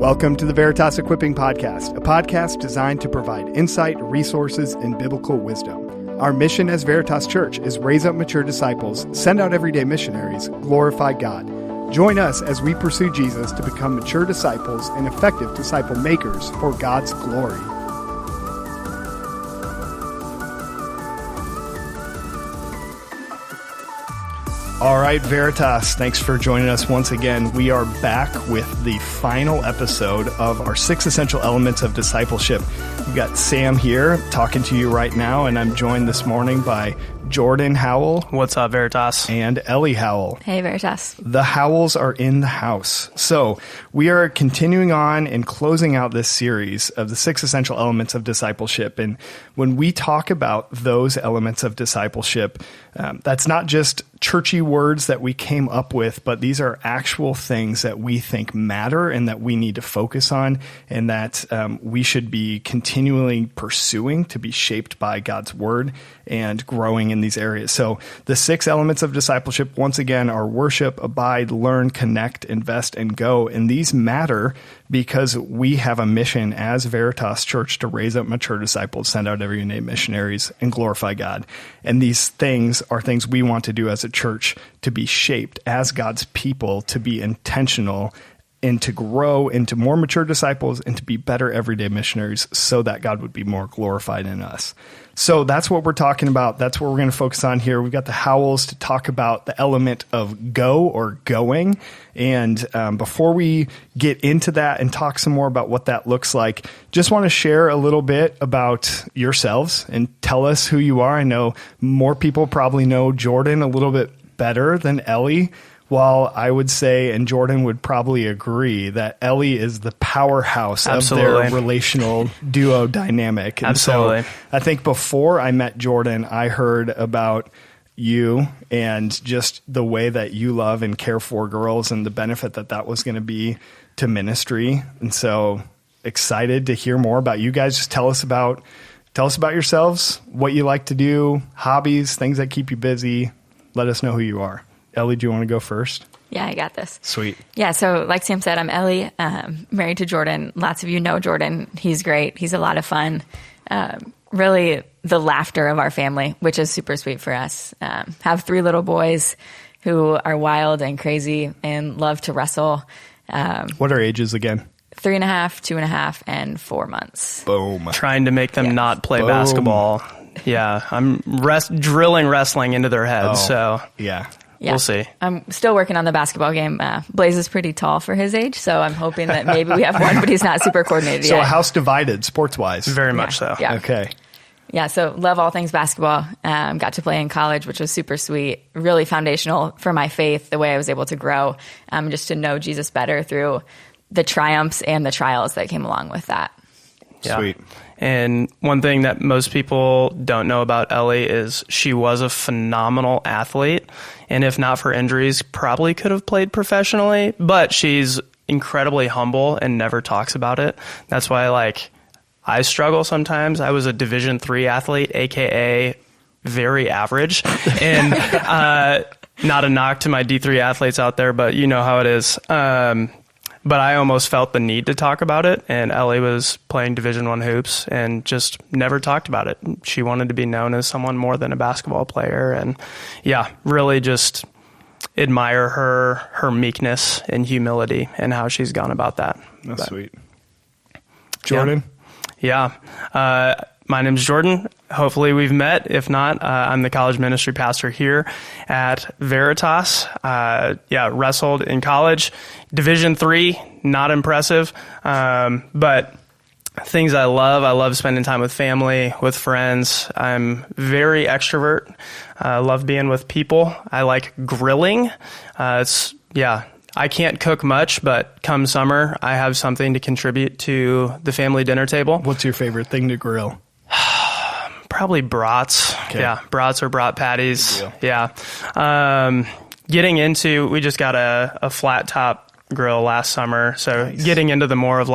Welcome to the Veritas Equipping Podcast, a podcast designed to provide insight, resources, and biblical wisdom. Our mission as Veritas Church is raise up mature disciples, send out everyday missionaries, glorify God. Join us as we pursue Jesus to become mature disciples and effective disciple makers for God's glory. All right, Veritas, thanks for joining us once again. We are back with the final episode of our 6 essential elements of discipleship. We've got Sam here talking to you right now, and I'm joined this morning by Jordan Howell. What's up, Veritas? And Ellie Howell. Hey, Veritas. The Howells are in the house. So we are continuing on and closing out this series of the 6 essential elements of discipleship. And when we talk about those elements of discipleship, that's not just churchy words that we came up with, but these are actual things that we think matter and that we need to focus on, and that we should be continually pursuing to be shaped by God's word and growing in these areas. So the 6 elements of discipleship, once again, are worship, abide, learn, connect, invest, and go. And these matter because we have a mission as Veritas Church to raise up mature disciples, send out everyday missionaries, and glorify God. And these things are things we want to do as a church to be shaped as God's people, to be intentional and to grow into more mature disciples and to be better everyday missionaries so that God would be more glorified in us. So that's what we're talking about. That's what we're going to focus on here. We've got the Howells to talk about the element of go or going. And before we get into that and talk some more about what that looks like, just want to share a little bit about yourselves and tell us who you are. I know more people probably know Jordan a little bit better than Ellie. While I would say, and Jordan would probably agree, that Ellie is the powerhouse Absolutely. of their relational duo dynamic. And Absolutely. So I think before I met Jordan, I heard about you and just the way that you love and care for girls and the benefit that that was going to be to ministry. And so excited to hear more about you guys. Just tell us about yourselves, what you like to do, hobbies, things that keep you busy. Let us know who you are. Ellie, do you want to go first? Yeah, I got this. Sweet. Yeah, so like Sam said, I'm Ellie, married to Jordan. Lots of you know Jordan. He's great. He's a lot of fun. Really the laughter of our family, which is super sweet for us. Have 3 little boys who are wild and crazy and love to wrestle. What are ages again? 3.5, 2.5, and 4 months. Boom. Trying to make them not play basketball. Yeah, I'm drilling wrestling into their heads, so yeah. We'll see. I'm still working on the basketball game. Blaze is pretty tall for his age, so I'm hoping that maybe we have one, but he's not super coordinated So yet. a house divided, sports-wise. Very much so. Yeah. Okay. Yeah, so love all things basketball. Got to play in college, which was super sweet. Really foundational for my faith, the way I was able to grow, just to know Jesus better through the triumphs and the trials that came along with that. Yeah. Sweet. And one thing that most people don't know about Ellie is she was a phenomenal athlete. And if not for injuries, probably could have played professionally. But she's incredibly humble and never talks about it. That's why, I struggle sometimes. I was a Division III athlete, a.k.a. very average. And not a knock to my D3 athletes out there, but you know how it is. But I almost felt the need to talk about it, and Ellie was playing Division I hoops and just never talked about it. She wanted to be known as someone more than a basketball player, and yeah, really just admire her meekness and humility and how she's gone about that. That's sweet. Jordan? Yeah. My name's Jordan. Hopefully we've met. If not, I'm the college ministry pastor here at Veritas. Wrestled in college. Division III, not impressive. But things I love spending time with family, with friends. I'm very extrovert. Love being with people. I like grilling. I can't cook much, but come summer, I have something to contribute to the family dinner table. What's your favorite thing to grill? Probably brats. Okay. Yeah, brats or brat patties. Yeah. We just got a flat top grill last summer, so nice. Getting into the more of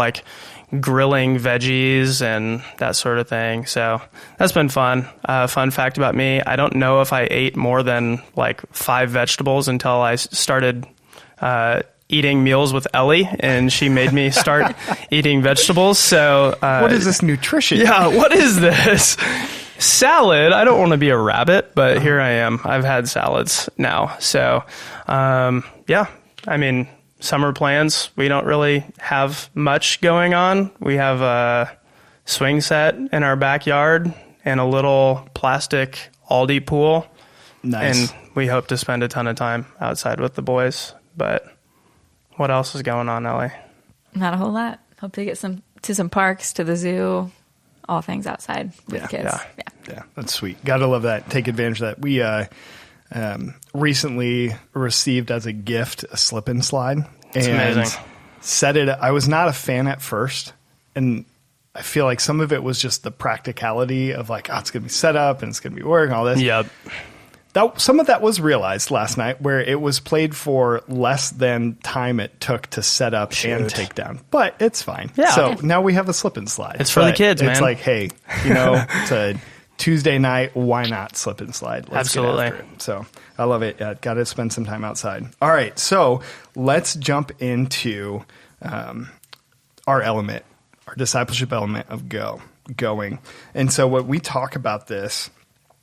grilling veggies and that sort of thing. So that's been fun. Fun fact about me, I don't know if I ate more than 5 vegetables until I started eating meals with Ellie, and she made me start eating vegetables. So what is this nutrition? Yeah, what is this? Salad. I don't want to be a rabbit, but here I am. I've had salads now. So, yeah, I mean, summer plans, we don't really have much going on. We have a swing set in our backyard and a little plastic Aldi pool. Nice. And we hope to spend a ton of time outside with the boys. But what else is going on, Ellie? Not a whole lot. Hope to get to some parks, to the zoo, all things outside with kids. Yeah, that's sweet. Gotta love that. Take advantage of that. We recently received as a gift a slip and slide. It's amazing. I was not a fan at first, and I feel like some of it was just the practicality of like, it's going to be set up and it's going to be working, all this. Yep. Some of that was realized last night, where it was played for less than time it took to set up and take down. But it's fine. Yeah. So now we have a slip and slide. It's for the kids, man. It's like, hey, it's a Tuesday night. Why not slip and slide? Let's Absolutely. get after it. So I love it. Got to spend some time outside. All right. So let's jump into our element, our discipleship element of going. And so when we talk about this,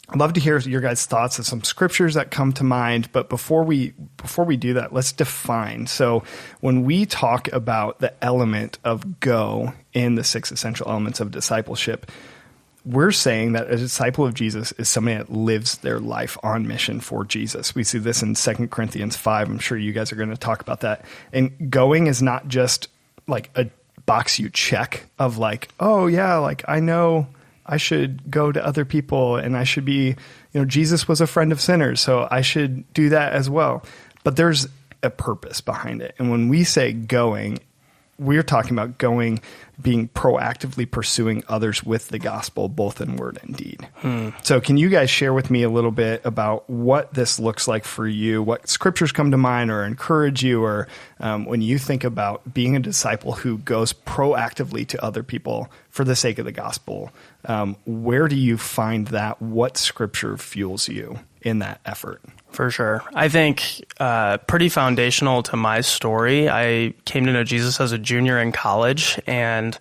I'd love to hear your guys' thoughts of some scriptures that come to mind. But before we do that, let's define. So when we talk about the element of go in the 6 essential elements of discipleship, we're saying that a disciple of Jesus is somebody that lives their life on mission for Jesus. We see this in 2 Corinthians 5. I'm sure you guys are going to talk about that. And going is not just like a box you check of like, oh yeah, like I know I should go to other people and I should be, Jesus was a friend of sinners, so I should do that as well. But there's a purpose behind it. And when we say going, we're talking about going, being proactively pursuing others with the gospel, both in word and deed. So can you guys share with me a little bit about what this looks like for you, what scriptures come to mind or encourage you, or when you think about being a disciple who goes proactively to other people for the sake of the gospel, where do you find that? What scripture fuels you in that effort? For sure. I think pretty foundational to my story, I came to know Jesus as a junior in college, and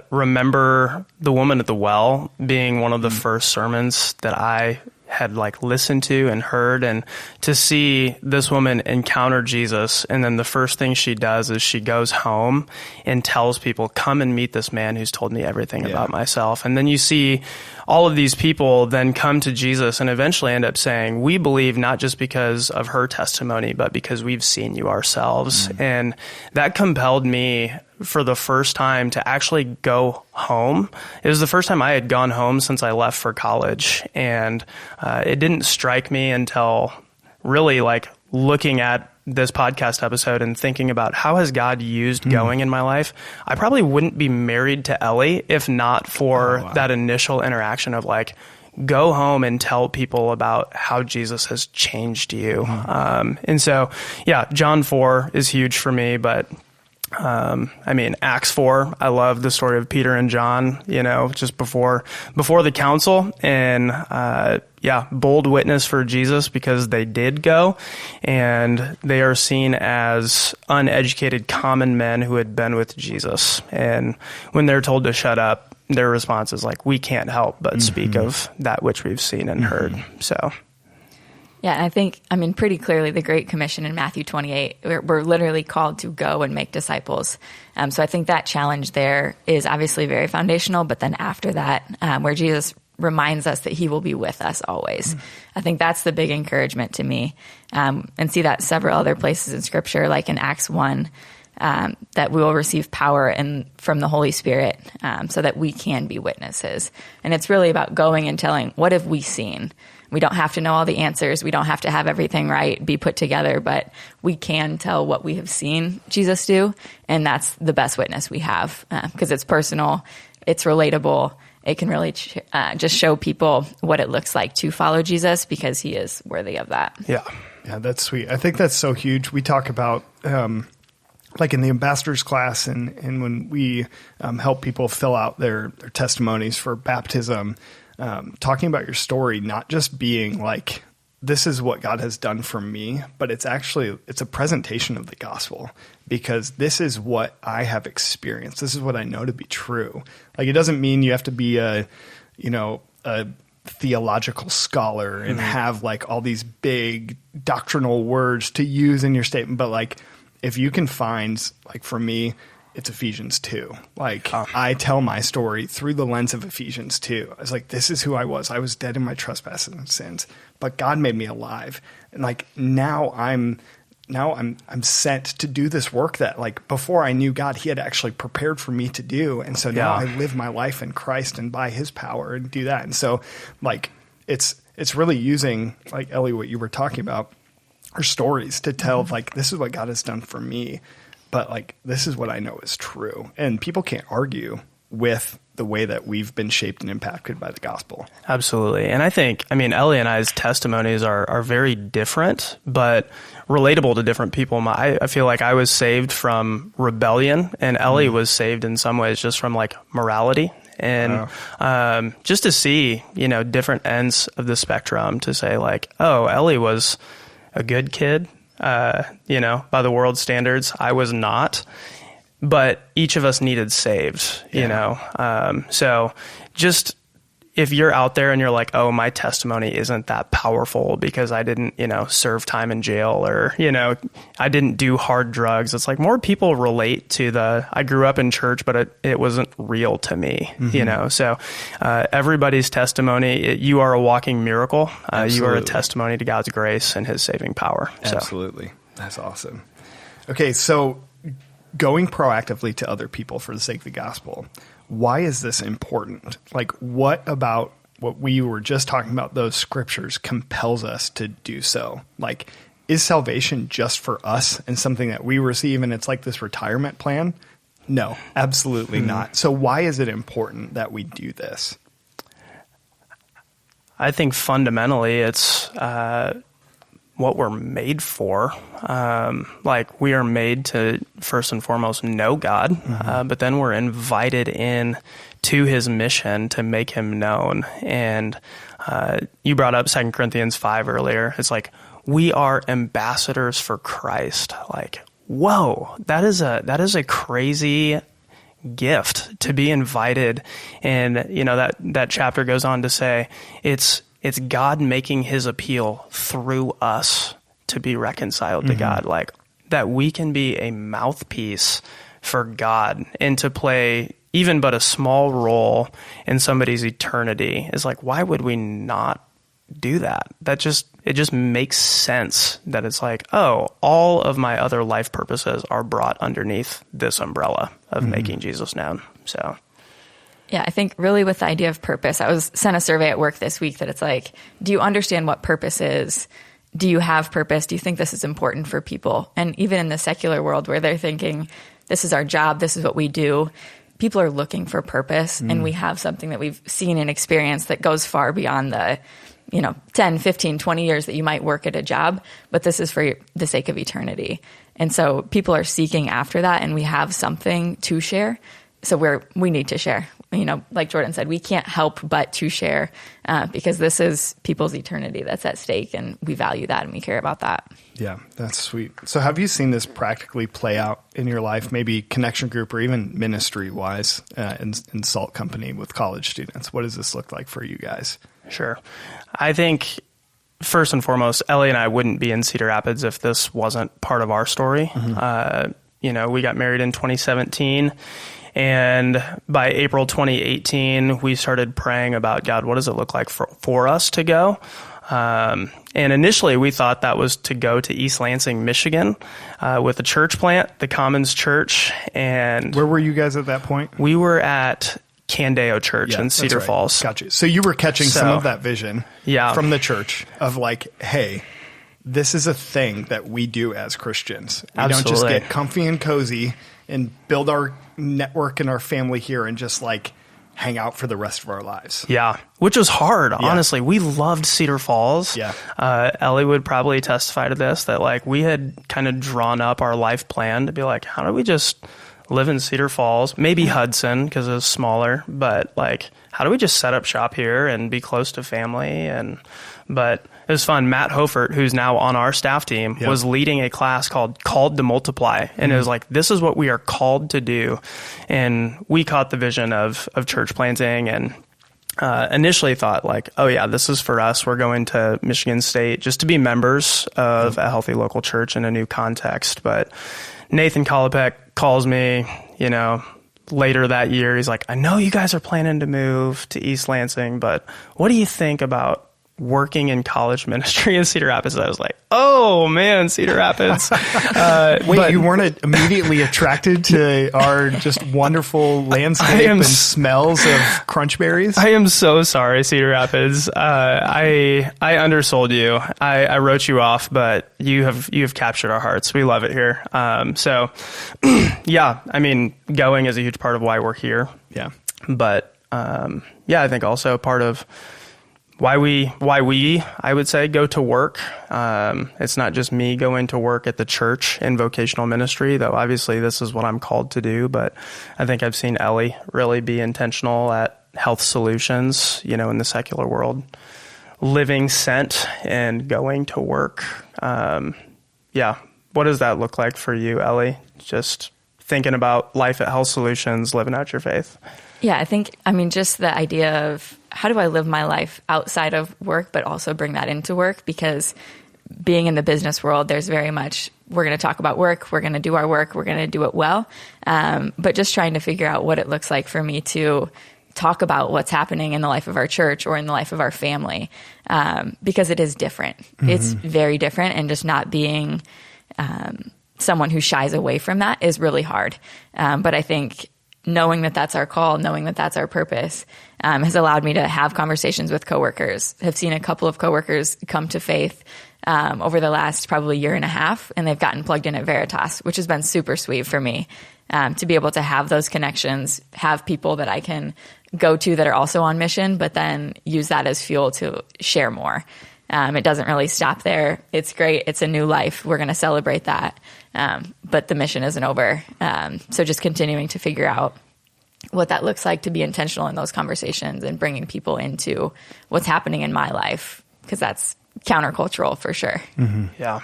remember the woman at the well being one of the first sermons that I had listened to and heard, and to see this woman encounter Jesus. And then the first thing she does is she goes home and tells people, come and meet this man who's told me everything about myself. And then you see all of these people then come to Jesus and eventually end up saying, we believe not just because of her testimony, but because we've seen you ourselves. And that compelled me for the first time to actually go home. It was the first time I had gone home since I left for college. And it didn't strike me until really looking at this podcast episode and thinking about how has God used going in my life. I probably wouldn't be married to Ellie if not for that initial interaction of go home and tell people about how Jesus has changed you. And so, John 4 is huge for me, but Acts 4, I love the story of Peter and John, just before the council, and, bold witness for Jesus because they did go, and they are seen as uneducated common men who had been with Jesus. And when they're told to shut up, their response is we can't help but speak of that which we've seen and heard. So. Yeah, and I think, pretty clearly the Great Commission in Matthew 28, we're literally called to go and make disciples. So I think that challenge there is obviously very foundational, but then after that, where Jesus reminds us that he will be with us always. I think that's the big encouragement to me, and see that several other places in Scripture, like in Acts 1, that we will receive power from the Holy Spirit so that we can be witnesses. And it's really about going and telling, what have we seen? We don't have to know all the answers. We don't have to have everything right, be put together, but we can tell what we have seen Jesus do. And that's the best witness we have because it's personal, it's relatable. It can really just show people what it looks like to follow Jesus because he is worthy of that. Yeah, that's sweet. I think that's so huge. We talk about in the ambassadors class and when we help people fill out their testimonies for baptism, talking about your story, not just being this is what God has done for me, but it's a presentation of the gospel, because this is what I have experienced. This is what I know to be true. Like, it doesn't mean you have to be a theological scholar and have like all these big doctrinal words to use in your statement. But like, if you can find, like for me, it's Ephesians 2. Like, I tell my story through the lens of Ephesians 2. I was like, this is who I was. I was dead in my trespasses and sins, but God made me alive. And like, now I'm sent to do this work that, like, before I knew God, he had actually prepared for me to do. And so now I live my life in Christ and by his power and do that. And so like, it's really using, like Ellie, what you were talking about, our stories to tell, like, this is what God has done for me. But like, this is what I know is true. And people can't argue with the way that we've been shaped and impacted by the gospel. Absolutely. And I mean, Ellie and I's testimonies are very different, but relatable to different people. I feel like I was saved from rebellion, and Ellie was saved in some ways just from like morality. And just to see, different ends of the spectrum, to say like, oh, Ellie was a good kid. By the world's standards, I was not, but each of us needed saved, so just, if you're out there and you're like, oh, my testimony isn't that powerful because I didn't, serve time in jail, or, I didn't do hard drugs. It's like, more people relate to I grew up in church, but it wasn't real to me, so everybody's testimony, you are a walking miracle. You are a testimony to God's grace and his saving power. Absolutely. So. That's awesome. Okay. So going proactively to other people for the sake of the gospel, why is this important? Like, what about what we were just talking about, those scriptures, compels us to do so? Like, is salvation just for us and something that we receive and it's like this retirement plan? No, absolutely not. So why is it important that we do this? I think fundamentally it's what we're made for. Like, we are made to first and foremost know God, but then we're invited in to his mission to make him known. And you brought up 2 Corinthians 5 earlier. It's like, we are ambassadors for Christ. Like, whoa, that is a crazy gift to be invited. And that chapter goes on to say it's God making his appeal through us to be reconciled to God, like that we can be a mouthpiece for God and to play even but a small role in somebody's eternity. Is like, why would we not do that? It just makes sense that it's like, oh, all of my other life purposes are brought underneath this umbrella of making Jesus known. So. Yeah, I think really with the idea of purpose, I was sent a survey at work this week that it's like, do you understand what purpose is? Do you have purpose? Do you think this is important for people? And even in the secular world where they're thinking, this is our job, this is what we do, people are looking for purpose. And we have something that we've seen and experienced that goes far beyond the 10, 15, 20 years that you might work at a job, but this is for the sake of eternity. And so people are seeking after that, and we have something to share. So we need to share. Like Jordan said, we can't help but to share because this is people's eternity that's at stake, and we value that and we care about that. Yeah, that's sweet. So have you seen this practically play out in your life, maybe connection group or even ministry-wise in Salt Company with college students? What does this look like for you guys? Sure. I think first and foremost, Ellie and I wouldn't be in Cedar Rapids if this wasn't part of our story. We got married in 2017. And by April 2018, we started praying about, God, what does it look like for us to go? And initially, we thought that was to go to East Lansing, Michigan, with a church plant, the Commons Church. And where were you guys at that point? We were at Candeo Church in Cedar Falls. Gotcha. So you were catching some of that vision from the church of like, hey, this is a thing that we do as Christians. We don't just get comfy and cozy and build our network and our family here and just like hang out for the rest of our lives. Yeah, which was hard, honestly. We loved Cedar Falls. Yeah. Ellie would probably testify to this, that like we had kind of drawn up our life plan to be like, how do we just live in Cedar Falls? Maybe Hudson because it was smaller, but like, how do we just set up shop here and be close to family? But it was fun. Matt Hofert, who's now on our staff team, was leading a class called Called to Multiply. And it was like, this is what we are called to do. And we caught the vision of church planting and initially thought like, oh yeah, this is for us. We're going to Michigan State just to be members of a healthy local church in a new context. But Nathan Kolopek calls me, later that year. He's like, I know you guys are planning to move to East Lansing, but what do you think about working in college ministry in Cedar Rapids? I was like, oh man, Cedar Rapids. Wait, you weren't immediately attracted to our just wonderful landscape and smells of crunch berries? I am so sorry, Cedar Rapids. I undersold you. I wrote you off, but you have captured our hearts. We love it here. So yeah, I mean, going is a huge part of why we're here. Yeah. But I think also part of why we, I would say, go to work. It's not just me going to work at the church in vocational ministry, though obviously this is what I'm called to do. But I think I've seen Ellie really be intentional at health solutions, in the secular world, living sent and going to work. What does that look like for you, Ellie? Just thinking about life at Health Solutions, living out your faith. Yeah, just the idea of how do I live my life outside of work, but also bring that into work? Because being in the business world, there's very much, we're going to talk about work, we're going to do our work, we're going to do it well. But just trying to figure out what it looks like for me to talk about what's happening in the life of our church or in the life of our family, because it is different. Mm-hmm. It's very different, and just not being someone who shies away from that is really hard. But I think knowing that that's our call, knowing that that's our purpose, has allowed me to have conversations with coworkers. Have seen a couple of coworkers come to faith over the last probably year and a half, and they've gotten plugged in at Veritas, which has been super sweet for me to be able to have those connections, have people that I can go to that are also on mission, but then use that as fuel to share more. It doesn't really stop there. It's great. It's a new life. We're going to celebrate that. But the mission isn't over. So just continuing to figure out what that looks like to be intentional in those conversations and bringing people into what's happening in my life, because that's countercultural for sure. Mm-hmm. Yeah.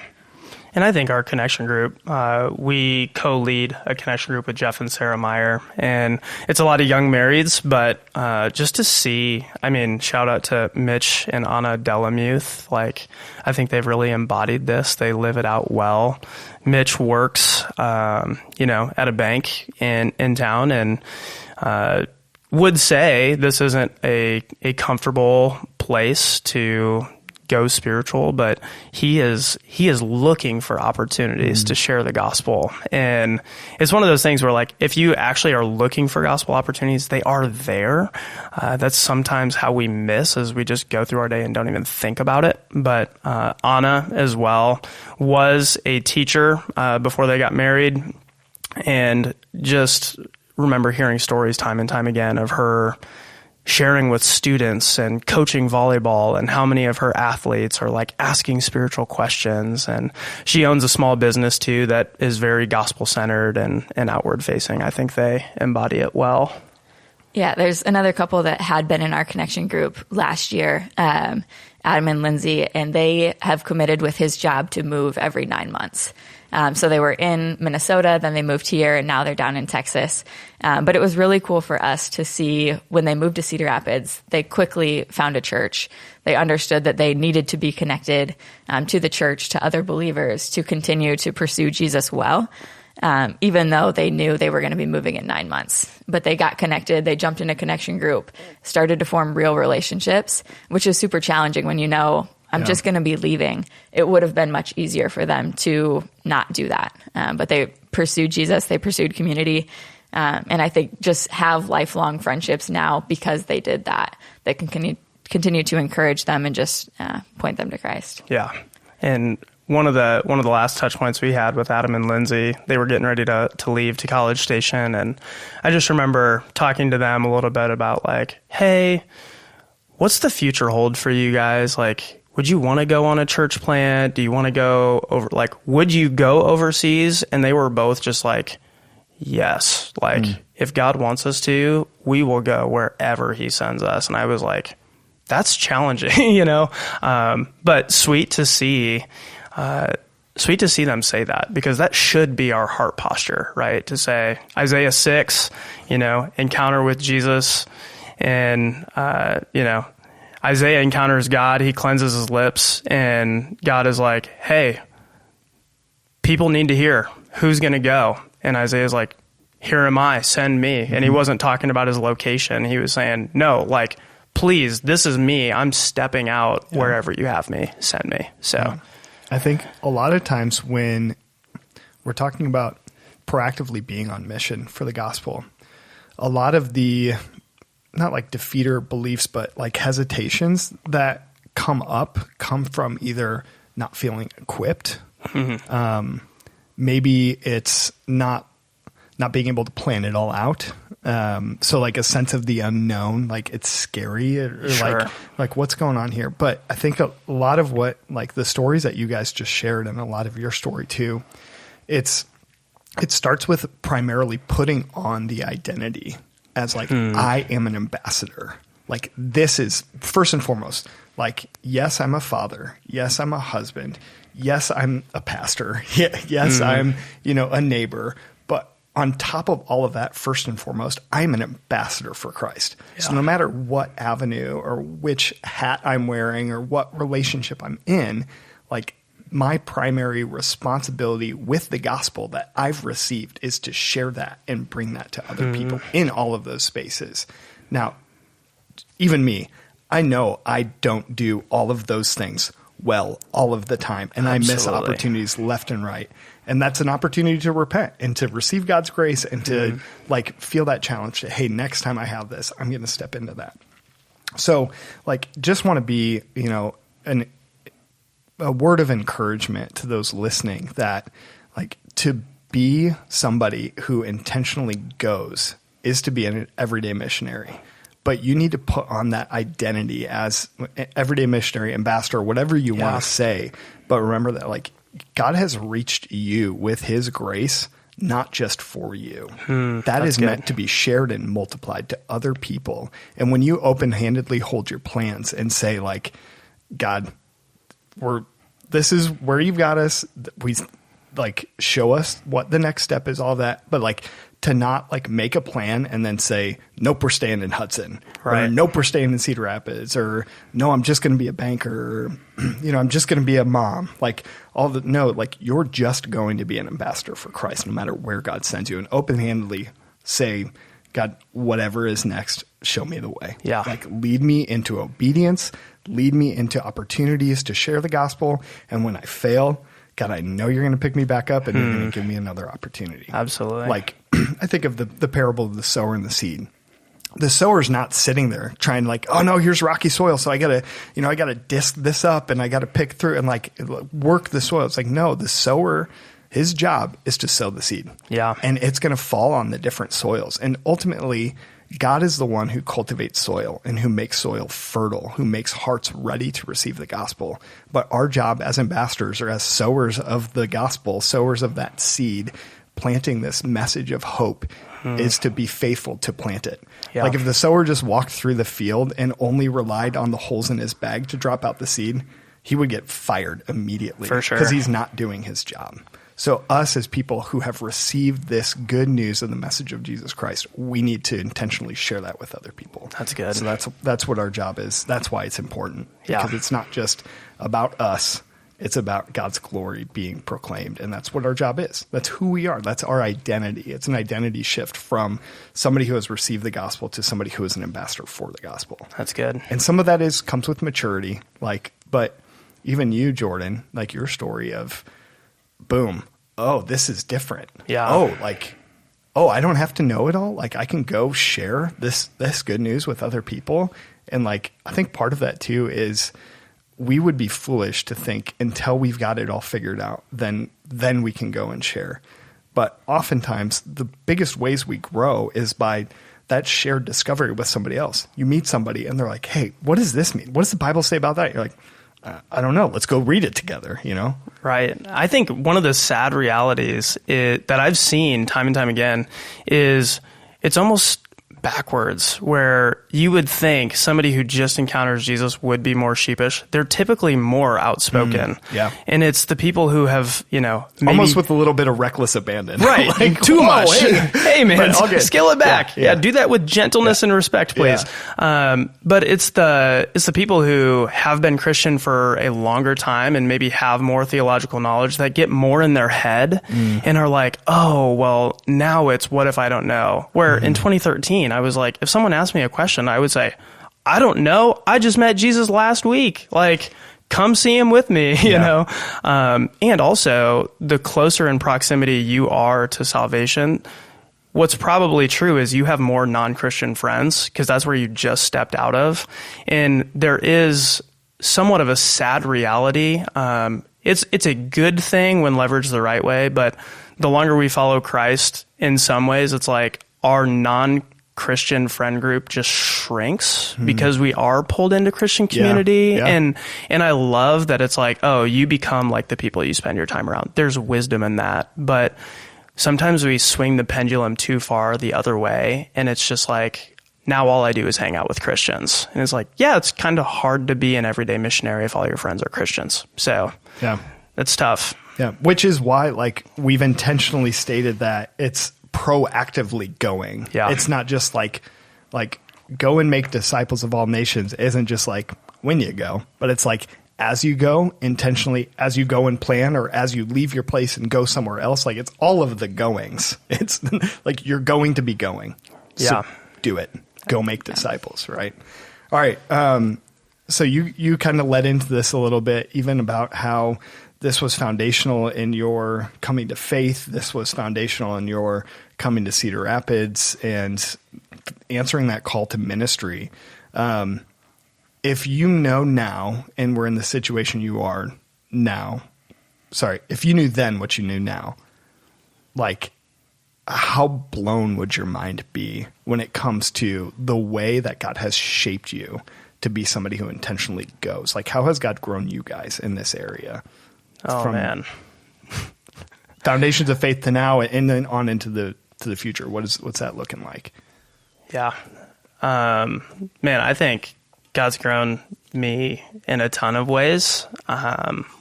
And I think our connection group, we co-lead a connection group with Jeff and Sarah Meyer, and it's a lot of young marrieds, but just to see, shout out to Mitch and Anna Delamuth. I think they've really embodied this. They live it out well. Mitch works, at a bank in town, and would say this isn't a comfortable place to go spiritual, but he is looking for opportunities to share the gospel. And it's one of those things where if you actually are looking for gospel opportunities, they are there. That's sometimes how we miss, as we just go through our day and don't even think about it. But Anna as well was a teacher before they got married, and just remember hearing stories time and time again of her sharing with students and coaching volleyball, and how many of her athletes are asking spiritual questions. And she owns a small business too that is very gospel centered and outward facing. I think they embody it well. Yeah, there's another couple that had been in our connection group last year, Adam and Lindsay, and they have committed with his job to move every 9 months. So they were in Minnesota, then they moved here, and now they're down in Texas. But it was really cool for us to see when they moved to Cedar Rapids, they quickly found a church. They understood that they needed to be connected to the church, to other believers, to continue to pursue Jesus well, even though they knew they were going to be moving in 9 months. But they got connected. They jumped in a connection group, started to form real relationships, which is super challenging when I'm just going to be leaving. It would have been much easier for them to not do that. But they pursued Jesus. They pursued community. And I think just have lifelong friendships now because they did that. They can continue to encourage them and just point them to Christ. Yeah. And one of the last touch points we had with Adam and Lindsay, they were getting ready to leave to College Station. And I just remember talking to them a little bit about hey, what's the future hold for you guys? Would you want to go on a church plant? Do you want to go over, would you go overseas? And they were both just yes. If God wants us to, we will go wherever he sends us. And I was that's challenging, you know? But sweet to see them say that, because that should be our heart posture, right? To say Isaiah 6, you know, encounter with Jesus, and, you know, Isaiah encounters God, he cleanses his lips, and God is like, hey, people need to hear. Who's going to go? And Isaiah's like, here am I, send me. And he wasn't talking about his location. He was saying, no, like, please, this is me. I'm stepping out wherever you have me, send me. So I think a lot of times when we're talking about proactively being on mission for the gospel, a lot of the, not like defeater beliefs, but like hesitations that come from either not feeling equipped. Maybe it's not being able to plan it all out. So like a sense of the unknown, like it's scary, or Sure. like what's going on here. But I think a lot of what, like the stories that you guys just shared, and a lot of your story too, it starts with primarily putting on the identity as like, I am an ambassador. Like this is first and foremost, like, yes, I'm a father. Yes, I'm a husband. Yes, I'm a pastor. Yes, I'm, you know, a neighbor. But on top of all of that, first and foremost, I'm an ambassador for Christ. Yeah. So no matter what avenue or which hat I'm wearing or what relationship I'm in, like my primary responsibility with the gospel that I've received is to share that and bring that to other people in all of those spaces. Now, even me, I know I don't do all of those things well all of the time, and I miss opportunities left and right. And that's an opportunity to repent and to receive God's grace and to like feel that challenge that, hey, next time I have this, I'm going to step into that. So like, just want to be, you know, a word of encouragement to those listening that like to be somebody who intentionally goes is to be an everyday missionary. But you need to put on that identity as everyday missionary, ambassador, whatever you want to say. But remember that like God has reached you with his grace, not just for you. That is meant to be shared and multiplied to other people. And when you open-handedly hold your plans and say like, God, this is where you've got us. We like show us what the next step is, all that. But like to not like make a plan and then say, nope, we're staying in Hudson, right? Or nope, we're staying in Cedar Rapids, or no, I'm just going to be a banker, or, you know, I'm just going to be a mom. Like like you're just going to be an ambassador for Christ, no matter where God sends you, and open-handedly say, God, whatever is next, show me the way. Yeah. Like lead me into obedience, lead me into opportunities to share the gospel. And when I fail, God, I know you're going to pick me back up and you're going to give me another opportunity. Absolutely. Like I think of the parable of the sower and the seed. The sower's not sitting there trying like, oh no, here's rocky soil. So I gotta disc this up and I gotta pick through and like work the soil. It's like, no, the sower, his job is to sow the seed. Yeah. And it's going to fall on the different soils. And ultimately, God is the one who cultivates soil and who makes soil fertile, who makes hearts ready to receive the gospel. But our job as ambassadors or as sowers of the gospel, sowers of that seed, planting this message of hope is to be faithful to plant it. Yeah. Like if the sower just walked through the field and only relied on the holes in his bag to drop out the seed, he would get fired immediately. For sure. Because he's not doing his job. So us as people who have received this good news of the message of Jesus Christ, we need to intentionally share that with other people. That's good. So that's what our job is. That's why it's important. Yeah. Because it's not just about us. It's about God's glory being proclaimed. And that's what our job is. That's who we are. That's our identity. It's an identity shift from somebody who has received the gospel to somebody who is an ambassador for the gospel. That's good. And some of that comes with maturity. But even you, Jordan, like your story of boom. Oh, this is different. Yeah. I don't have to know it all. Like I can go share this good news with other people. And like, I think part of that too is we would be foolish to think until we've got it all figured out, then we can go and share. But oftentimes the biggest ways we grow is by that shared discovery with somebody else. You meet somebody and they're like, hey, what does this mean? What does the Bible say about that? You're like, I don't know. Let's go read it together, you know? Right. I think one of the sad realities that I've seen time and time again is it's almost backwards, where you would think somebody who just encounters Jesus would be more sheepish. They're typically more outspoken. Yeah. And it's the people who have, maybe, almost with a little bit of reckless abandon. Right. Like, too whoa, much. Hey man, scale it back. Yeah. Do that with gentleness and respect, please. But it's the people who have been Christian for a longer time and maybe have more theological knowledge that get more in their head and are like, oh, well, now it's what if I don't know? Where in 2013, I was like, if someone asked me a question, I would say, I don't know. I just met Jesus last week. Like, come see him with me, you know? And also, the closer in proximity you are to salvation, what's probably true is you have more non-Christian friends because that's where you just stepped out of. And there is somewhat of a sad reality. It's a good thing when leveraged the right way, but the longer we follow Christ, in some ways, it's like our non-Christian friend group just shrinks because we are pulled into Christian community. And I love that it's like, oh, you become like the people you spend your time around. There's wisdom in that. But sometimes we swing the pendulum too far the other way. And it's just like, now all I do is hang out with Christians. And it's like, yeah, it's kind of hard to be an everyday missionary if all your friends are Christians. So it's tough. Yeah, which is why, like, we've intentionally stated that it's proactively going. Yeah, it's not just like go and make disciples of all nations. It isn't just like when you go, but it's like as you go intentionally, as you go and plan, or as you leave your place and go somewhere else. Like, it's all of the goings. It's like you're going to be going. So do it. Go make disciples. Right. All right. So you kind of led into this a little bit, even about how this was foundational in your coming to faith. This was foundational in your coming to Cedar Rapids and answering that call to ministry. If you know now, and we're in the situation you are now, if you knew then what you knew now, like, how blown would your mind be when it comes to the way that God has shaped you to be somebody who intentionally goes? Like, how has God grown you guys in this area? Oh, man. Foundations of faith to now, and then on into the future. What's that looking like? Yeah. Man, I think God's grown me in a ton of ways.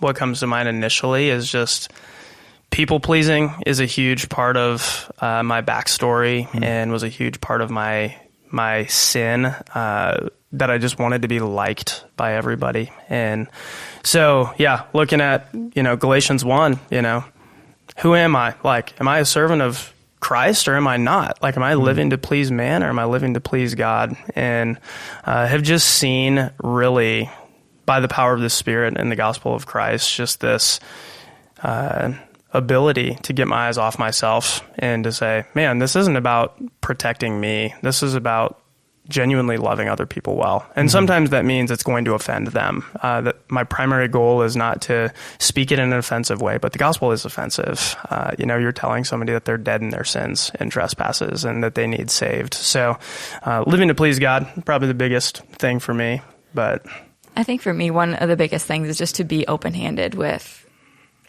What comes to mind initially is just people pleasing is a huge part of my backstory and was a huge part of my sin, that I just wanted to be liked by everybody. And so, looking at, Galatians 1, who am I? Like, am I a servant of Christ or am I not? Like, am I living to please man or am I living to please God? And have just seen, really, by the power of the Spirit and the gospel of Christ, just this ability to get my eyes off myself and to say, man, this isn't about protecting me. This is about genuinely loving other people well. And sometimes that means it's going to offend them. That my primary goal is not to speak it in an offensive way, but the gospel is offensive. You're telling somebody that they're dead in their sins and trespasses and that they need saved. So living to please God, probably the biggest thing for me. But I think for me, one of the biggest things is just to be open-handed with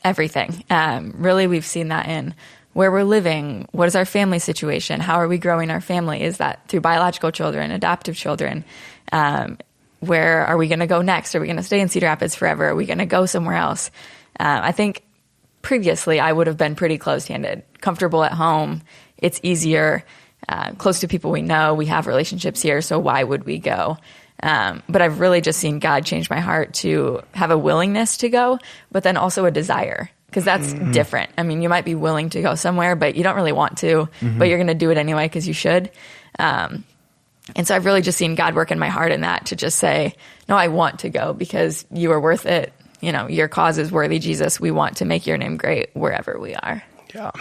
everything. Really, we've seen that in where we're living, what is our family situation, how are we growing our family? Is that through biological children, adoptive children? Where are we going to go next? Are we going to stay in Cedar Rapids forever? Are we going to go somewhere else? I think previously I would have been pretty closed-handed, comfortable at home. It's easier, close to people we know. We have relationships here, so why would we go? But I've really just seen God change my heart to have a willingness to go, but then also a desire. Because that's different. I mean, you might be willing to go somewhere, but you don't really want to, but you're going to do it anyway because you should. And so I've really just seen God work in my heart in that to just say, no, I want to go because you are worth it. Your cause is worthy, Jesus. We want to make your name great wherever we are. Yeah.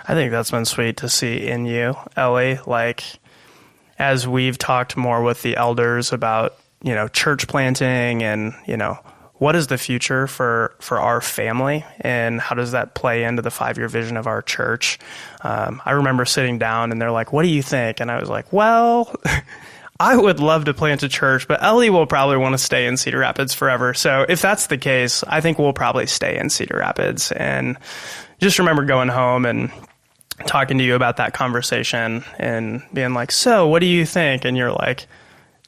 I think that's been sweet to see in you, Ellie. Like, as we've talked more with the elders about, church planting and, what is the future for our family and how does that play into the 5-year vision of our church? I remember sitting down and they're like, what do you think? And I was like, well, I would love to plant a church, but Ellie will probably want to stay in Cedar Rapids forever. So if that's the case, I think we'll probably stay in Cedar Rapids. And just remember going home and talking to you about that conversation and being like, so what do you think? And you're like,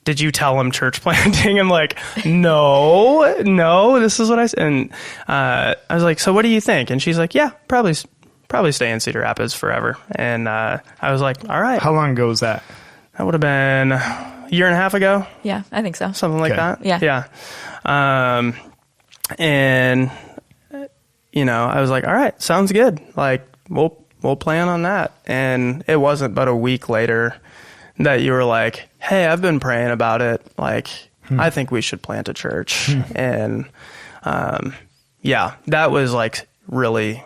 did you tell him church planting? I'm like, no, this is what I said. And I was like, so what do you think? And she's like, yeah, probably stay in Cedar Rapids forever. And I was like, all right. How long ago was that? That would have been a year and a half ago. Yeah, I think so. Something like that. Yeah. And, I was like, all right, sounds good. Like, we'll plan on that. And it wasn't but a week later that you were like, hey, I've been praying about it. Like, I think we should plant a church. And, that was like really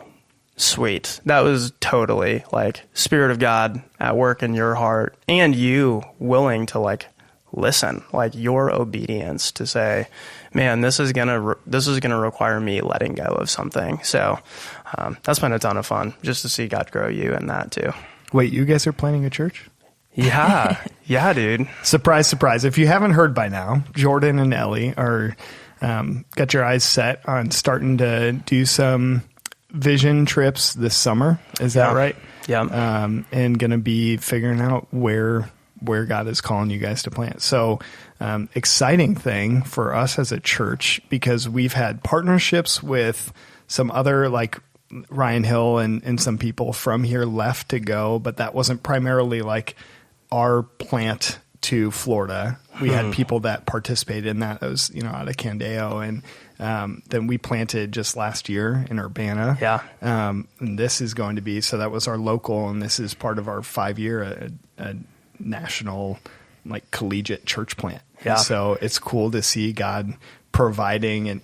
sweet. That was totally like Spirit of God at work in your heart and you willing to like listen, like your obedience to say, man, this is going to require me letting go of something. So, that's been a ton of fun just to see God grow you in that too. Wait, you guys are planning a church? Yeah. Yeah, dude. Surprise, surprise. If you haven't heard by now, Jordan and Ellie are got your eyes set on starting to do some vision trips this summer. Is that right? Yeah. And going to be figuring out where God is calling you guys to plant. So exciting thing for us as a church, because we've had partnerships with some other like Ryan Hill and some people from here left to go, but that wasn't primarily like our plant to Florida. We had people that participated in that. It was, out of Candeo. And then we planted just last year in Urbana. Yeah. And this is going to be, so that was our local, and this is part of our 5-year national, like collegiate church plant. Yeah. And so it's cool to see God providing and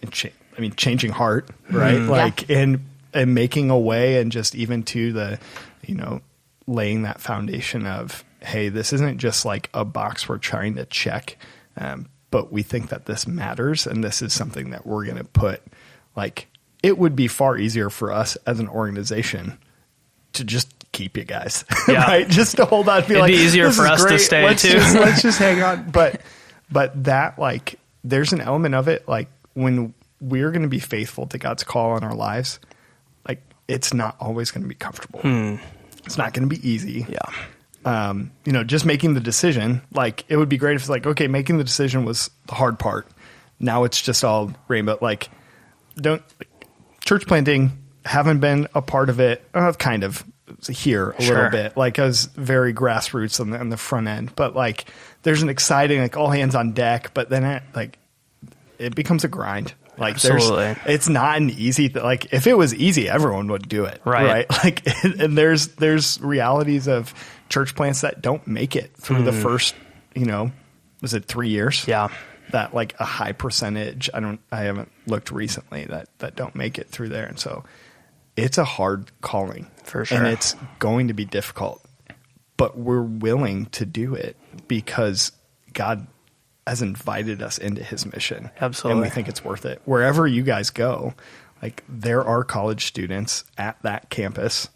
changing heart, right? And making a way, and just even to the, laying that foundation of, hey, this isn't just like a box we're trying to check, but we think that this matters, and this is something that we're going to put, like, it would be far easier for us as an organization to just keep you guys, right? Just to hold on, It'd be easier for us to stay too. Let's just hang on. But that, like, there's an element of it, like, when we're going to be faithful to God's call in our lives, like, it's not always going to be comfortable. It's not going to be easy. Yeah. Just making the decision, like, it would be great if it's like, okay, making the decision was the hard part. Now it's just all rainbow. Like, church planting, haven't been a part of it, kind of here a little bit. Like, I was very grassroots on the front end, but like, there's an exciting, like, all hands on deck, but then it becomes a grind. Like, absolutely. It's not an easy like, if it was easy, everyone would do it. Right. Like, and there's realities of church plants that don't make it through the first, was it 3 years? Yeah. That, like, a high percentage, I haven't looked recently that don't make it through there. And so it's a hard calling for sure. And it's going to be difficult, but we're willing to do it because God has invited us into his mission. Absolutely. And we think it's worth it. Wherever you guys go, like, there are college students at that campus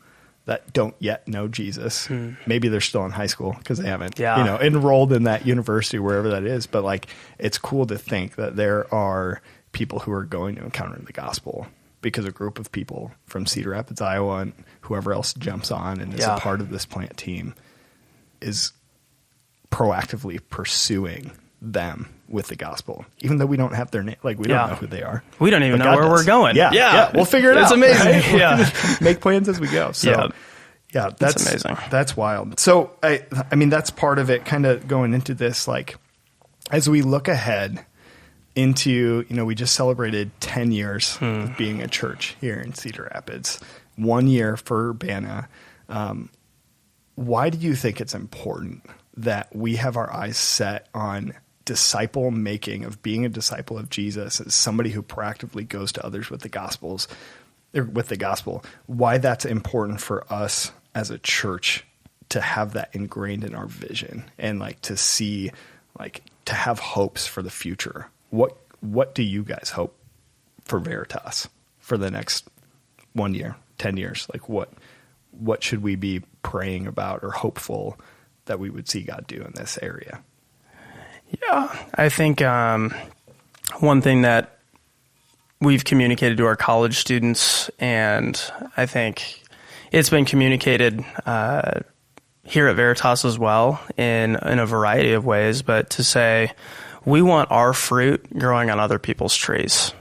that don't yet know Jesus. Maybe they're still in high school because they haven't, enrolled in that university, wherever that is. But, like, it's cool to think that there are people who are going to encounter the gospel because a group of people from Cedar Rapids, Iowa, and whoever else jumps on and is a part of this plant team is proactively pursuing them with the gospel, even though we don't have their name. Like, we don't know who they are. We don't even know where we're going. Yeah. We'll figure it out. It's amazing. Right? Yeah. Make plans as we go. So that's amazing. That's wild. So I mean, that's part of it, kind of going into this, like, as we look ahead into, we just celebrated 10 years of being a church here in Cedar Rapids, 1 year for Urbana. Why do you think it's important that we have our eyes set on disciple making, of being a disciple of Jesus as somebody who proactively goes to others with the gospel? Why that's important for us as a church to have that ingrained in our vision, and, like, to see, like, to have hopes for the future. What do you guys hope for Veritas for the next 1 year, 10 years? Like, what should we be praying about or hopeful that we would see God do in this area? Yeah, I think one thing that we've communicated to our college students, and I think it's been communicated here at Veritas as well in a variety of ways, but to say we want our fruit growing on other people's trees,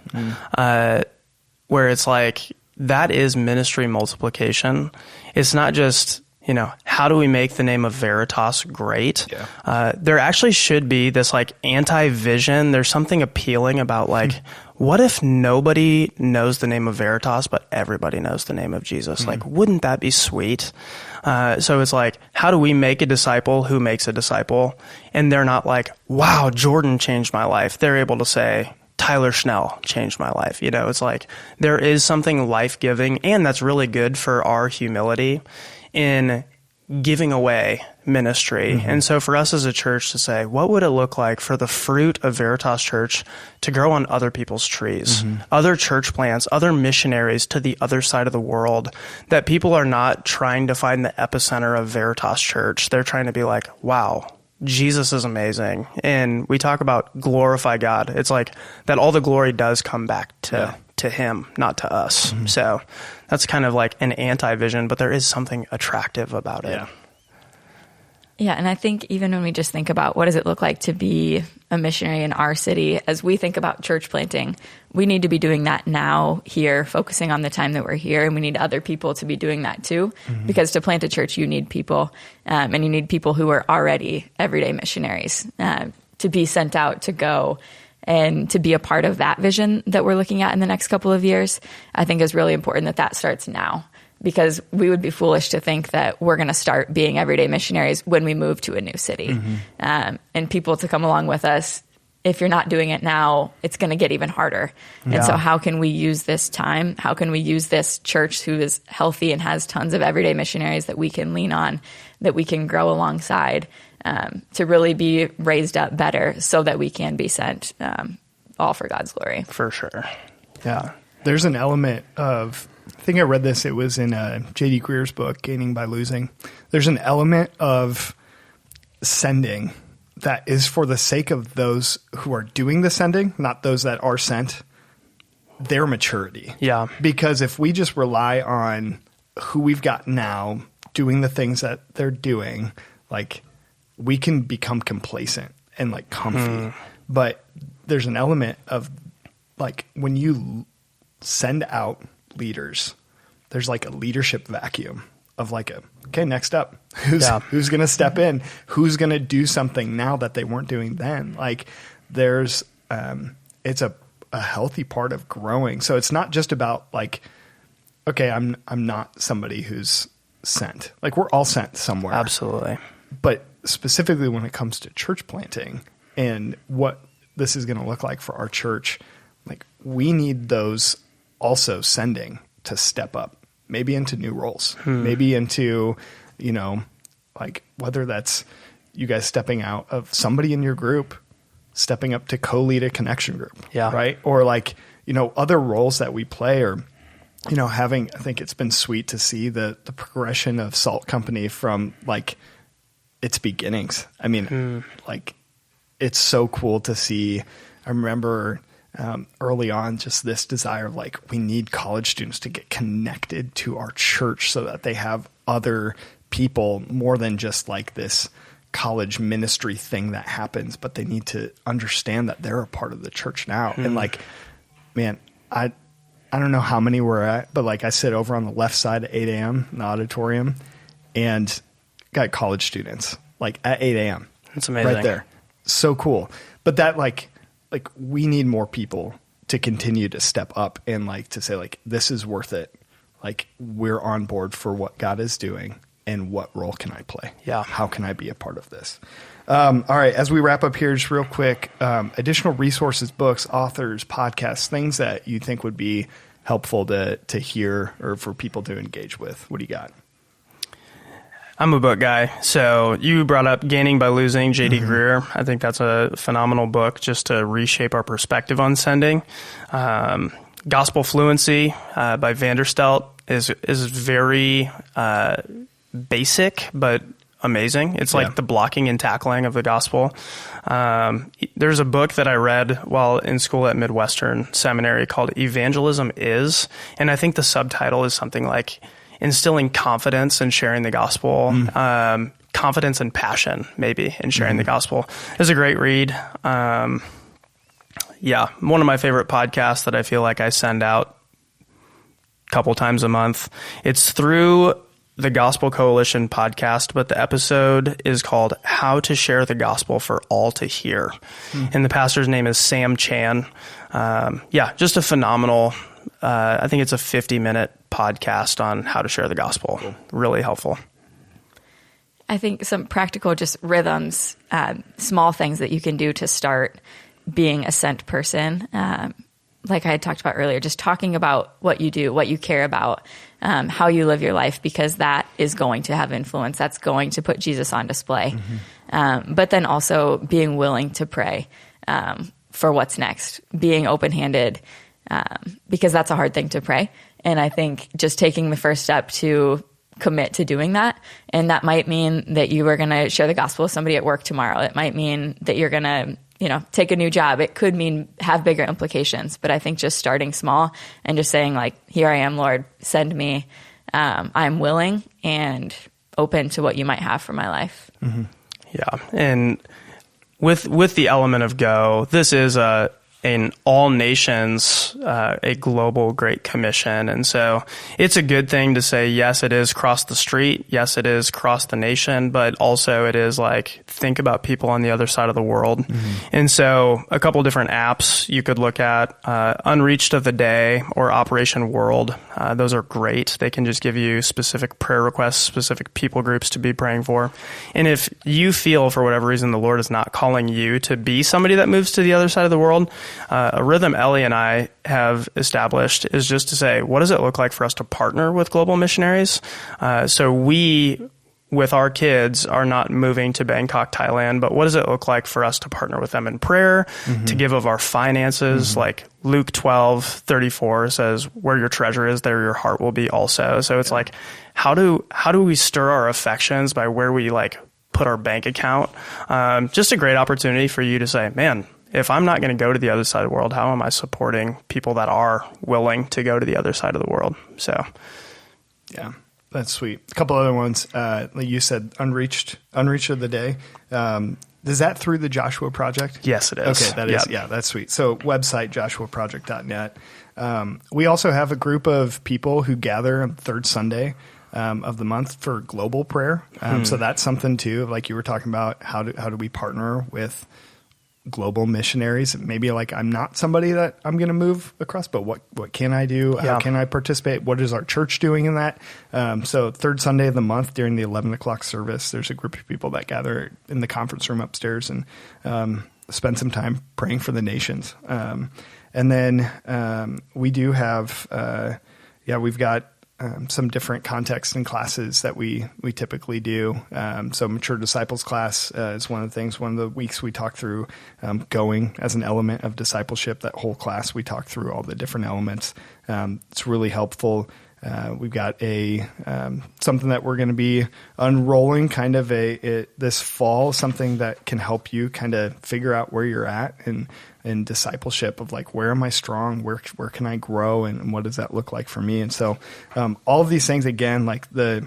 where it's like that is ministry multiplication. It's not just, how do we make the name of Veritas great? Yeah. There actually should be this like anti-vision. There's something appealing about like, what if nobody knows the name of Veritas, but everybody knows the name of Jesus? Like, wouldn't that be sweet? So it's like, how do we make a disciple who makes a disciple? And they're not like, wow, Jordan changed my life. They're able to say, Tyler Schnell changed my life. It's like there is something life-giving, and that's really good for our humility in giving away ministry. And so for us as a church to say, what would it look like for the fruit of Veritas Church to grow on other people's trees, other church plants, other missionaries to the other side of the world, that people are not trying to find the epicenter of Veritas Church. They're trying to be like, wow, Jesus is amazing. And we talk about glorify God. It's like that all the glory does come back to him, not to us. So that's kind of like an anti-vision, but there is something attractive about it. Yeah, and I think even when we just think about what does it look like to be a missionary in our city, as we think about church planting, we need to be doing that now here, focusing on the time that we're here, and we need other people to be doing that too, because to plant a church, you need people, and you need people who are already everyday missionaries to be sent out to go and to be a part of that vision that we're looking at in the next couple of years. I think is really important that starts now, because we would be foolish to think that we're going to start being everyday missionaries when we move to a new city. And people to come along with us. If you're not doing it now, it's going to get even harder. And so how can we use this time? How can we use this church who is healthy and has tons of everyday missionaries that we can lean on, that we can grow alongside, to really be raised up better so that we can be sent, all for God's glory. For sure. Yeah. There's an element of, I think I read this, it was in J.D. Greer's book, Gaining by Losing. There's an element of sending that is for the sake of those who are doing the sending, not those that are sent, their maturity. Yeah. Because if we just rely on who we've got now doing the things that they're doing, like we can become complacent and like comfy. But there's an element of like when you send out leaders, there's like a leadership vacuum of like okay, next up, who's going to step in? Who's going to do something now that they weren't doing then? Like there's, it's a healthy part of growing. So it's not just about like, okay, I'm not somebody who's sent. Like we're all sent somewhere. Absolutely. But specifically when it comes to church planting and what this is going to look like for our church, like we need those also sending to step up, maybe into new roles, maybe into, like whether that's you guys stepping out of somebody in your group, stepping up to co-lead a connection group, right? Or like, other roles that we play, or, I think it's been sweet to see the progression of Salt Company from like its beginnings. I mean, like it's so cool to see. I remember early on, just this desire of like, we need college students to get connected to our church so that they have other people more than just like this college ministry thing that happens, but they need to understand that they're a part of the church now. And like, man, I don't know how many we're at, but like I sit over on the left side at 8 a.m. in the auditorium and got college students like at 8 a.m. That's amazing. Right there. So cool. But that like we need more people to continue to step up and like to say like, this is worth it. Like we're on board for what God is doing and what role can I play? Yeah. How can I be a part of this? All right. As we wrap up here, just real quick, additional resources, books, authors, podcasts, things that you think would be helpful to hear or for people to engage with. What do you got? I'm a book guy. So you brought up Gaining by Losing, J.D. Greer. I think that's a phenomenal book just to reshape our perspective on sending. Gospel Fluency by Vanderstelt is very basic, but amazing. It's like the blocking and tackling of the gospel. There's a book that I read while in school at Midwestern Seminary called Evangelism Is, and I think the subtitle is something like instilling confidence in sharing the gospel, confidence and passion maybe in sharing the gospel. It's a great read. One of my favorite podcasts that I feel like I send out a couple times a month. It's through the Gospel Coalition podcast, but the episode is called How to Share the Gospel for All to Hear. And the pastor's name is Sam Chan. Just a phenomenal, I think it's a 50-minute podcast on how to share the gospel. Cool. Really helpful. I think some practical just rhythms, small things that you can do to start being a sent person. Like I had talked about earlier, just talking about what you do, what you care about, how you live your life, because that is going to have influence. That's going to put Jesus on display. But then also being willing to pray for what's next, being open-handed, because that's a hard thing to pray. And I think just taking the first step to commit to doing that. And that might mean that you are going to share the gospel with somebody at work tomorrow. It might mean that you're going to take a new job. It could mean have bigger implications, but I think just starting small and just saying like, here I am, Lord, send me. I'm willing and open to what you might have for my life. Yeah. And with the element of go, this is an all nations, a global Great Commission. And so it's a good thing to say, yes, it is cross the street. Yes, it is cross the nation, but also it is like, think about people on the other side of the world. And so a couple different apps you could look at, Unreached of the Day or Operation World. Those are great. They can just give you specific prayer requests, specific people groups to be praying for. And if you feel for whatever reason the Lord is not calling you to be somebody that moves to the other side of the world, a rhythm Ellie and I have established is just to say, what does it look like for us to partner with global missionaries? So we, with our kids, are not moving to Bangkok, Thailand, but what does it look like for us to partner with them in prayer, to give of our finances? Like Luke 12:34 says, where your treasure is, there your heart will be also. So it's like, how do we stir our affections by where we like put our bank account? Just a great opportunity for you to say, man, if I'm not going to go to the other side of the world, how am I supporting people that are willing to go to the other side of the world? So, yeah, that's sweet. A couple other ones. Like you said, Unreached of the Day. Is that through the Joshua Project? Yes, it is. Okay, that is. Yeah, that's sweet. So website, joshuaproject.net. We also have a group of people who gather on third Sunday of the month for global prayer. So that's something too, like you were talking about, how do we partner with global missionaries? Maybe like I'm not somebody that I'm going to move across, but what can I do? How can I participate? What is our church doing in that? So third Sunday of the month during the 11 o'clock service, there's a group of people that gather in the conference room upstairs and spend some time praying for the nations. And then we do have, we've got some different contexts and classes that we typically do. So Mature Disciples class is one of the things. One of the weeks we talk through going as an element of discipleship. That whole class we talk through all the different elements. It's really helpful. We've got a something that we're going to be unrolling kind of this fall, something that can help you kind of figure out where you're at in discipleship of like, where am I strong? Where can I grow? And what does that look like for me? And so all of these things, again, like the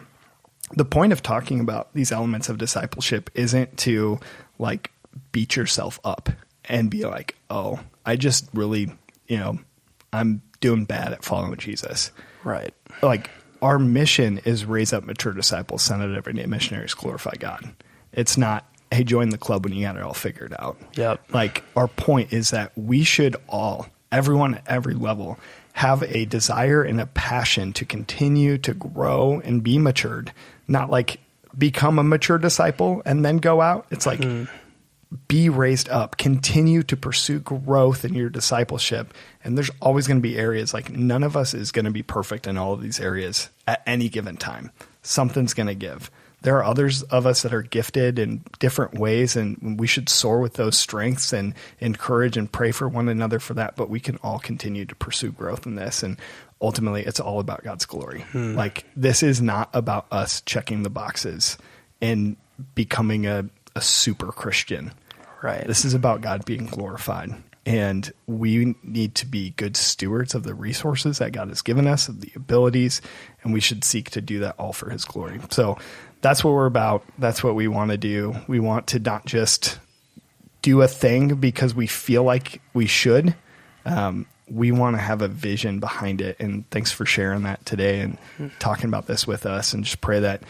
point of talking about these elements of discipleship isn't to like beat yourself up and be like, oh, I just really, I'm doing bad at following Jesus. Right. Like our mission is raise up mature disciples, send out everyday missionaries, glorify God. It's not, hey, join the club when you got it all figured out. Yep. Like our point is that we should all, everyone at every level, have a desire and a passion to continue to grow and be matured, not like become a mature disciple and then go out. It's like be raised up, continue to pursue growth in your discipleship. And there's always going to be areas like none of us is going to be perfect in all of these areas at any given time. Something's going to give. There are others of us that are gifted in different ways, and we should soar with those strengths and encourage and pray for one another for that. But we can all continue to pursue growth in this. And ultimately, it's all about God's glory. Like this is not about us checking the boxes and becoming a super Christian. Right. This is about God being glorified And we need to be good stewards of the resources that God has given us, of the abilities, and we should seek to do that all for his glory. So that's what we're about. That's what we want to do. We want to not just do a thing because we feel like we should. We want to have a vision behind it. And thanks for sharing that today and talking about this with us, and just pray that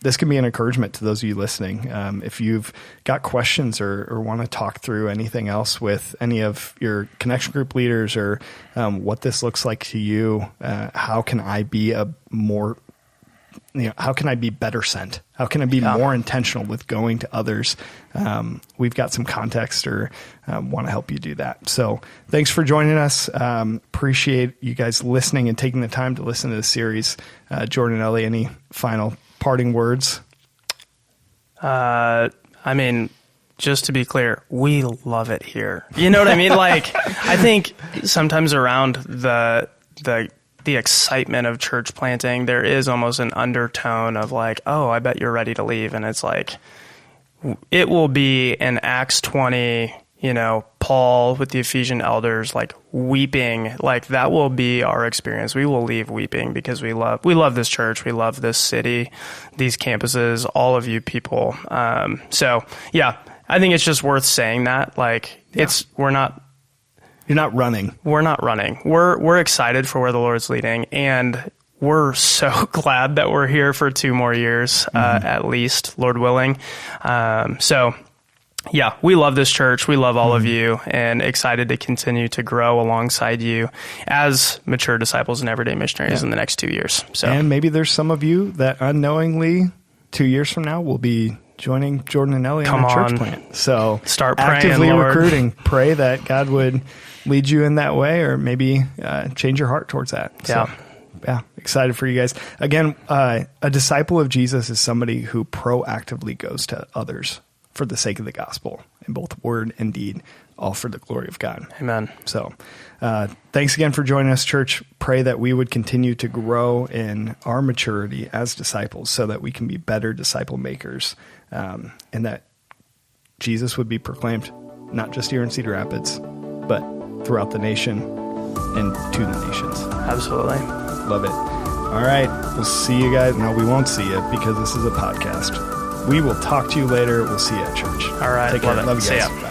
this can be an encouragement to those of you listening. If you've got questions or want to talk through anything else with any of your connection group leaders, or what this looks like to you, how can I be how can I be better sent? How can I be more intentional with going to others? We've got some context, or want to help you do that. So thanks for joining us. Appreciate you guys listening and taking the time to listen to this series. Jordan and Ellie, any final parting words? I mean, just to be clear, we love it here. You know what I mean? Like, I think sometimes around the excitement of church planting, there is almost an undertone of like, oh, I bet you're ready to leave. And it's like, it will be in Acts 20, Paul with the Ephesian elders, like weeping, like that will be our experience. We will leave weeping because we love this church. We love this city, these campuses, all of you people. So yeah, I think it's just worth saying that. Like you're not running. We're not running. We're excited for where the Lord's leading, and we're so glad that we're here for 2 more years, at least, Lord willing. So yeah, we love this church. We love all of you, and excited to continue to grow alongside you as mature disciples and everyday missionaries in the next 2 years. So, and maybe there's some of you that unknowingly 2 years from now will be joining Jordan and Ellie on a church plant. So start praying, actively Lord. recruiting. Pray that God would lead you in that way, or maybe change your heart towards that. So, yeah, excited for you guys. Again, a disciple of Jesus is somebody who proactively goes to others for the sake of the gospel, in both word and deed, all for the glory of God. Amen. So thanks again for joining us, church. Pray that we would continue to grow in our maturity as disciples, so that we can be better disciple makers, and that Jesus would be proclaimed, not just here in Cedar Rapids, but throughout the nation and to the nations. Absolutely. Love it. All right. We'll see you guys. No, we won't see you because this is a podcast. We will talk to you later. We'll see you at church. All right. Take care. Love it. Love you guys. See ya.